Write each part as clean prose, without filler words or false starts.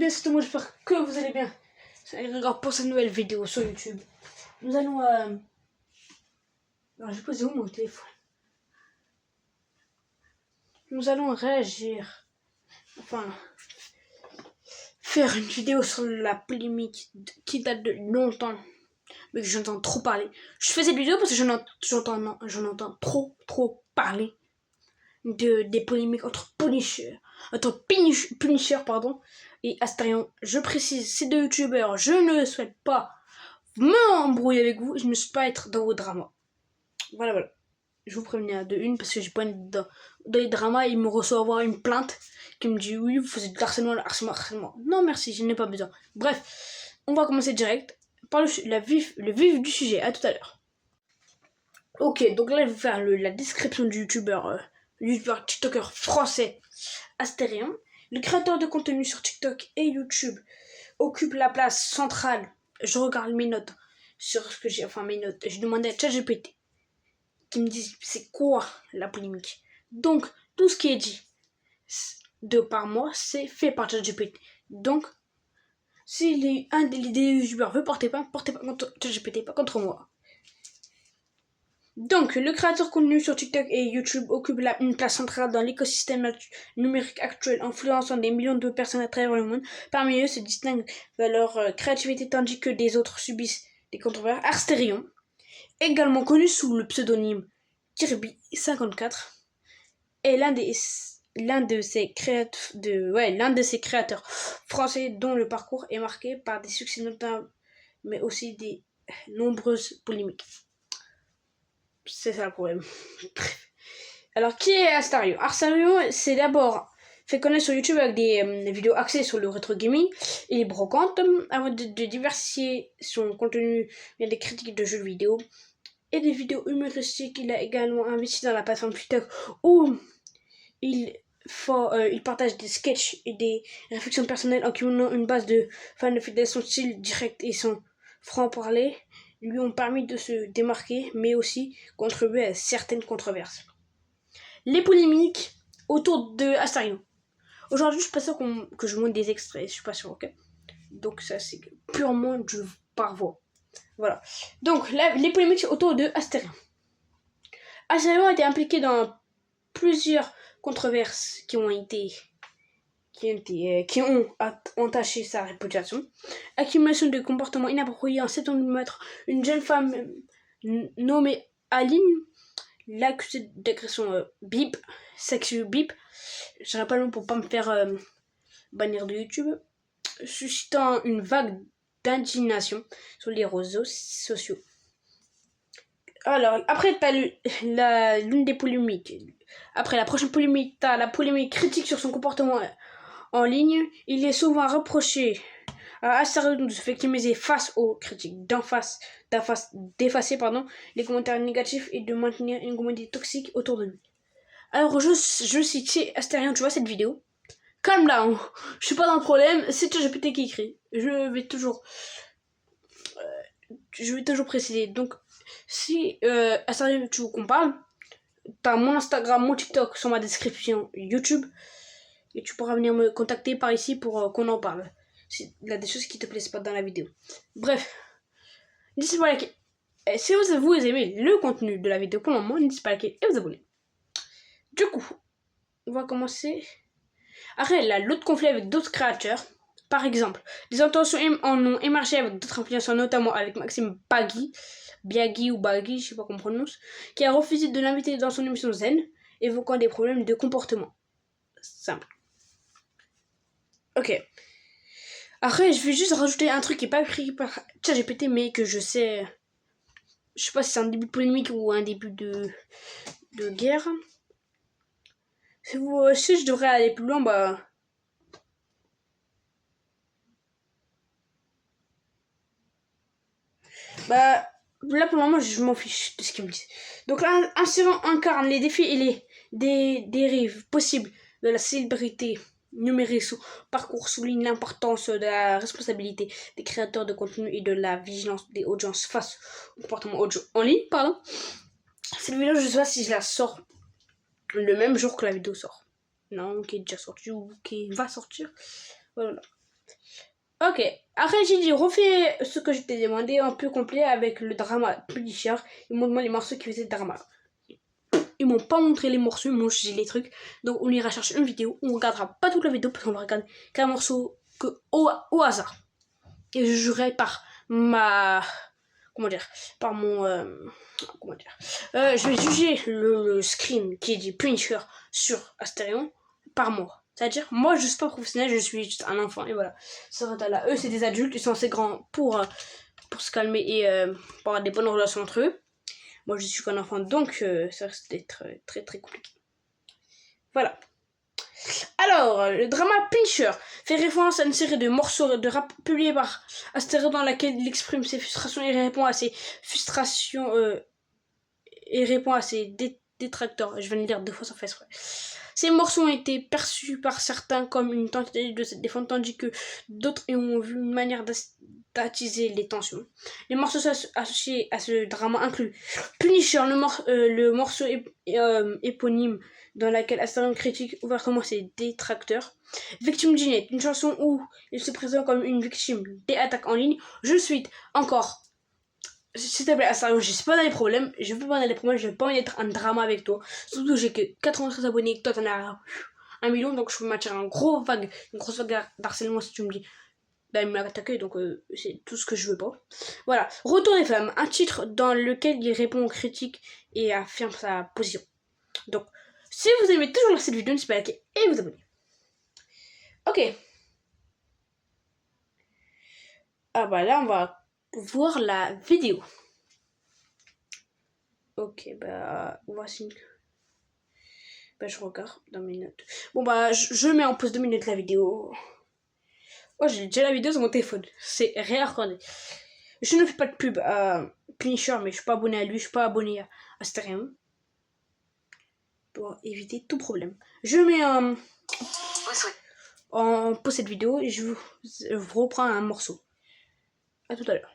bien, c'est tout, moi j'espère que vous allez bien. C'est Grégoire pour cette nouvelle vidéo sur YouTube. Nous allons... Alors j'ai posé où mon téléphone? Nous allons réagir. Enfin... Faire une vidéo sur la polémique qui date de longtemps. Mais que j'entends trop parler. Je fais cette vidéo parce que j'en entends trop parler. Des polémiques entre Punisher et Astarion. Je précise, ces deux youtubeurs, je ne souhaite pas m'embrouiller avec vous, je ne souhaite pas être dans vos dramas. Voilà. Je vous préviens de une parce que j'ai pas envie dans les dramas, ils me reçoivent une plainte qui me dit oui, vous faites du harcèlement. Non merci, je n'ai pas besoin. Bref, on va commencer direct par le vif du sujet. À tout à l'heure. Ok, donc là je vais vous faire la description du youtubeur TikToker français Astérien. Le créateur de contenu sur TikTok et YouTube occupe la place centrale. Je regarde mes notes sur ce que j'ai, mes notes. Je demandais à ChatGPT qui me disent c'est quoi la polémique. Donc tout ce qui est dit par moi, c'est fait par ChatGPT. Donc si un des youtubeurs veut porter pas contre ChatGPT, pas contre moi. Donc, le créateur de contenu sur TikTok et YouTube occupe une place centrale dans l'écosystème numérique actuel, influençant des millions de personnes à travers le monde. Parmi eux se distinguent leur créativité tandis que des autres subissent des controverses. Astérion, également connu sous le pseudonyme Kirby54, est l'un de ses créateurs français dont le parcours est marqué par des succès notables, mais aussi des nombreuses polémiques. C'est ça le problème. Alors, qui est Astarion? Astarion, c'est d'abord fait connaître sur YouTube avec des vidéos axées sur le rétro gaming et les brocantes, avant de diversifier son contenu via des critiques de jeux vidéo et des vidéos humoristiques. Il a également investi dans la plateforme TikTok où il partage des sketchs et des réflexions personnelles en cumulant une base de fans de fidèles. Son style direct et son franc-parler lui ont permis de se démarquer, mais aussi contribuer à certaines controverses. Les polémiques autour de Astarion. Aujourd'hui, je suis pas sûr que je montre des extraits, je suis pas sûr, ok? Donc ça, c'est purement du par voix. Voilà. Donc, les polémiques autour de Astarion. Astarion a été impliqué dans plusieurs controverses qui ont entaché sa réputation. Accumulation de comportements inappropriés en septembre, une jeune femme nommée Aline, l'accusée d'agression sexuelle bip, je rappelle le nom pour pas me faire bannir de YouTube, suscitant une vague d'indignation sur les réseaux sociaux. Alors, après, t'as l'une des polémiques. Après la prochaine polémique, t'as la polémique critique sur son comportement en ligne. Il est souvent reproché à Astarion de se victimiser face aux critiques, d'effacer les commentaires négatifs et de maintenir une communauté toxique autour de lui. Alors, je cite Astarion, tu vois cette vidéo? Calme down, je suis pas dans le problème, c'est ChatGPT qui écrit. Je vais toujours préciser. Donc, si Astarion, tu veux qu'on parle, t'as mon Instagram, mon TikTok sur ma description YouTube et tu pourras venir me contacter par ici pour qu'on en parle. Il y a des choses qui te plaisent pas dans la vidéo. Bref, n'hésitez pas à liker. Et si vous aimez le contenu de la vidéo pour le moment, n'hésitez pas à liker et vous abonner. Du coup, on va commencer. Après, là, l'autre conflit avec d'autres créateurs. Par exemple, des intentions en ont émergé avec d'autres influenceurs, notamment avec Maxime Biaggi ou Bagui, je sais pas comment on prononce, qui a refusé de l'inviter dans son émission Zen, évoquant des problèmes de comportement. Simple. Ok. Après, je vais juste rajouter un truc qui n'est pas écrit par ChatGPT, mais que je sais. Je sais pas si c'est un début de polémique ou un début de guerre. Si je devrais aller plus loin, là pour le moment je m'en fiche de ce qu'il me dit. Donc là, Astarion incarne les défis et les dérives possibles de la célébrité numérique. Son parcours souligne l'importance de la responsabilité des créateurs de contenu et de la vigilance des audiences face au comportement en ligne. Cette vidéo, je sais pas si je la sors le même jour que la vidéo sort. Non, qui est déjà sortie ou qui va sortir. Voilà. Ok, après j'ai dit refais ce que je t'ai demandé un peu complet avec le drama Punisher. Ils m'ont demandé les morceaux qui faisaient le drama. Ils m'ont pas montré les morceaux, ils m'ont juste dit les trucs. Donc on ira chercher une vidéo, on regardera pas toute la vidéo parce qu'on va regarder qu'un morceau au hasard. Et je jurerai par ma... Comment dire? Par mon... comment dire? Je vais juger le screen qui est dit Punisher sur Astérion par moi. C'est-à-dire, moi, je suis pas professionnel, je suis juste un enfant, et voilà. Ça va là. Eux, c'est des adultes, ils sont assez grands pour se calmer et pour avoir des bonnes relations entre eux. Moi, je suis qu'un enfant, donc ça risque d'être très très compliqué. Voilà. Alors, le drama Punisher fait référence à une série de morceaux de rap publiés par Astéro dans laquelle il exprime ses frustrations et répond à ses frustrations et répond à ses détracteurs. Je viens de le dire 2 fois sans faire exprès. Ces morceaux ont été perçus par certains comme une tentative de se défendre, tandis que d'autres ont vu une manière d'attiser les tensions. Les morceaux associés à ce drama incluent Punisher, le morceau éponyme dans laquelle Asterion critique ouvertement ses détracteurs. Victime Ginette, une chanson où il se présente comme une victime des attaques en ligne. Je suis encore... S'il te plaît, Asterion, je suis pas dans les problèmes. Je veux pas dans les problèmes, je veux pas être un drama avec toi. Surtout que j'ai que 93 abonnés, toi t'en as 1 million, donc je peux m'attirer une grosse vague d'harcèlement si tu me dis bah, il m'a attaqué, donc c'est tout ce que je veux pas. Voilà, Retour des femmes, un titre dans lequel il répond aux critiques et affirme sa position. Donc, si vous aimez toujours cette vidéo, n'hésitez pas à liker et vous abonner. Ok. Ah bah là, on va voir la vidéo. Ok, bah voici. Bah je regarde dans mes notes. Bon bah je mets en pause 2 minutes la vidéo. Oh, j'ai déjà la vidéo sur mon téléphone. C'est réaccordé. Je ne fais pas de pub à Punisher, mais je suis pas abonné à lui, je suis pas abonné à Astérion. Pour éviter tout problème. Je mets en pause cette vidéo et je vous reprends un morceau. À tout à l'heure.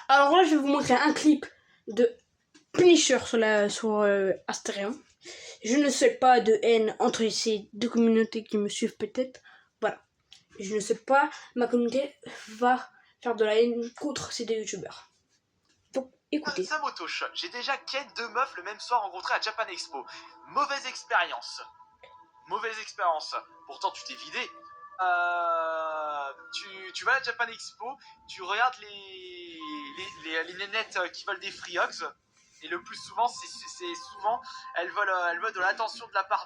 Alors là, je vais vous montrer un clip de Punisher sur Astérion. Je ne souhaite pas de haine entre ces deux communautés qui me suivent peut-être. Voilà. Je ne sais pas, ma communauté va faire de la haine contre ces deux youtubeurs. Donc, écoutez. Samotosh, j'ai déjà ken 2 meufs le même soir rencontrées à Japan Expo. Mauvaise expérience. Mauvaise expérience. Pourtant, tu t'es vidé. Tu vas à Japan Expo, tu regardes les nénettes qui veulent des free hugs. Et le plus souvent, c'est souvent, elles veulent de l'attention de la part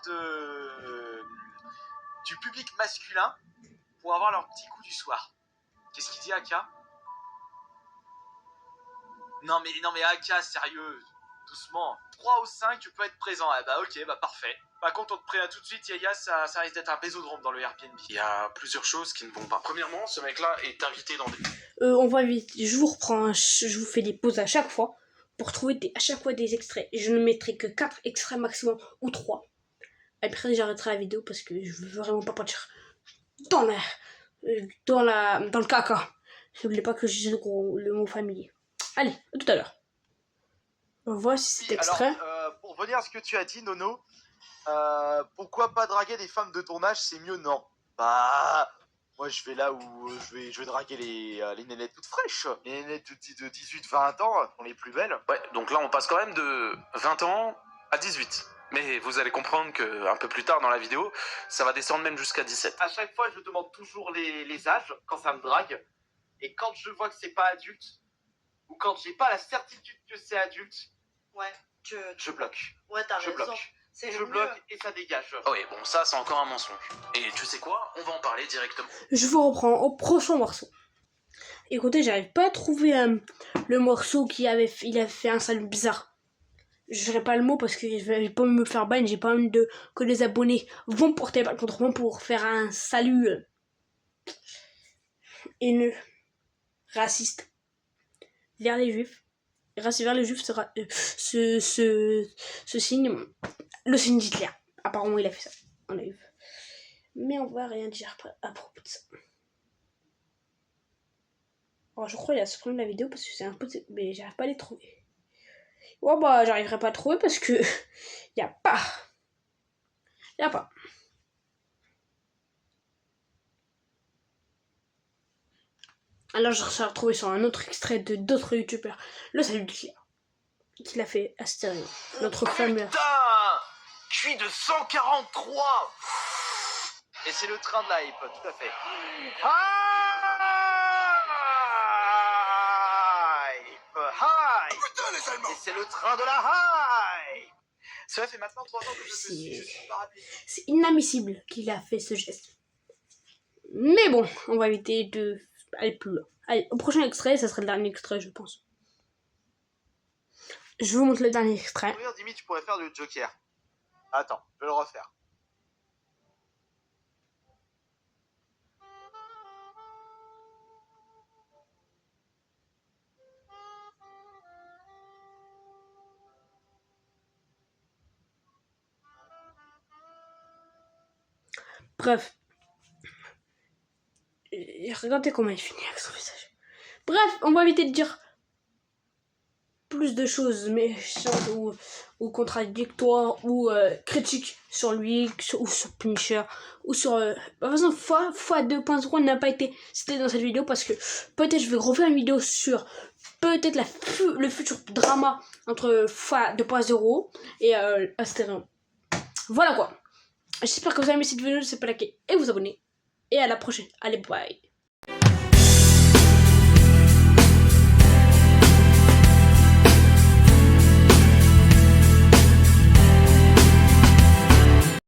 du public masculin pour avoir leur petit coup du soir. Qu'est-ce qu'il dit, Aka? Non mais Aka, sérieux, doucement. 3 ou 5, tu peux être présent. Ah bah ok, bah parfait. Par contre, on te prévient tout de suite, Yaya, ça risque d'être un bésodrome dans le Airbnb. Il y a plusieurs choses qui ne vont pas. Premièrement, ce mec-là est invité dans des... On va vite, je vous reprends, je vous fais des pauses à chaque fois pour trouver à chaque fois des extraits. Je ne mettrai que 4 extraits maximum ou 3. Après, j'arrêterai la vidéo parce que je veux vraiment pas partir dans le caca. N'oubliez pas que j'ai le mot familier. Allez, à tout à l'heure. Voici cet extrait. Alors, pour revenir à ce que tu as dit, Nono, pourquoi pas draguer des femmes de ton âge, c'est mieux, non? Bah, moi je vais là où je vais draguer les nénettes toutes fraîches. Les nénettes de 18-20 ans sont les plus belles. Ouais, donc là on passe quand même de 20 ans à 18. Mais vous allez comprendre qu'un peu plus tard dans la vidéo, ça va descendre même jusqu'à 17. À chaque fois, je demande toujours les âges quand ça me drague. Et quand je vois que c'est pas adulte, ou quand j'ai pas la certitude que c'est adulte, ouais, je bloque. Ouais, t'as raison. Je bloque et ça dégage. Oh oui, bon, ça c'est encore un mensonge. Et tu sais quoi? On va en parler directement. Je vous reprends au prochain morceau. Écoutez, j'arrive pas à trouver le morceau il avait fait un salut bizarre. Je dirais pas le mot parce que je vais pas me faire ban, j'ai pas envie que les abonnés vont porter pas contre moi pour faire un salut haineux, raciste vers les juifs. Vers les juifs sera ce signe, le signe d'Hitler. Apparemment il a fait ça en live. Mais on va rien dire à propos de ça. Alors je crois qu'il a supprimé la vidéo parce que c'est un peu... Mais j'arrive pas à les trouver. Ouais bah j'arriverai pas à trouver parce que... y a pas. Alors je suis retrouvé sur un autre extrait de d'autres youtubeurs. Le salut d'Hitler. Qu'il a fait Astério. Notre fameux. Putain, cuit de 143. Et c'est le train de la hype, tout à fait. Hype. Putain, les Allemands! Et c'est le train de la hype. Cela fait maintenant 3 ans que je suis pas rapide. C'est inadmissible qu'il a fait ce geste. Mais bon, on va éviter de aller plus loin. Allez, au prochain extrait, ça sera le dernier extrait, je pense. Je vous montre le dernier extrait. Regarde, Dimi, tu pourrais faire le Joker. Attends, je vais le refaire. Bref. Et regardez comment il finit avec son visage. Bref, on va éviter de dire plus de choses méchantes ou contradictoires ou critiques sur lui ou sur Punisher ou sur... de toute façon, fois 2.0 n'a pas été cité dans cette vidéo parce que peut-être je vais refaire une vidéo sur peut-être le futur drama entre fois 2.0 et Astério. Voilà quoi. J'espère que vous avez aimé cette vidéo, n'hésitez pas à liker et vous abonner. Et à la prochaine. Allez, bye.